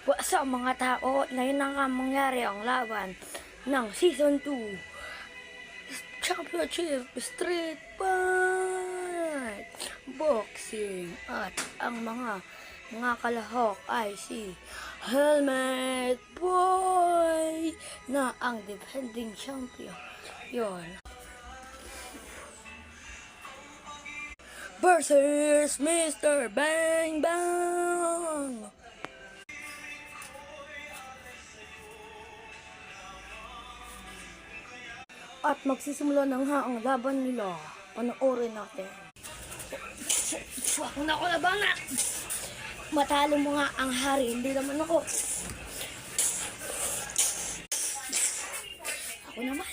Sa mga tao, ngayon na nga mangyari ang laban ng Season 2 Championship Street Fight Boxing. At ang mga kalahok ay si Helmet Boy na ang defending champion. Yon. Versus Mr. Bang Bang. At magsisimula na nga ang laban nila. Panoorin natin. Ako na ako labangan. Matalo mo nga ang hari, hindi naman ako. Ako naman.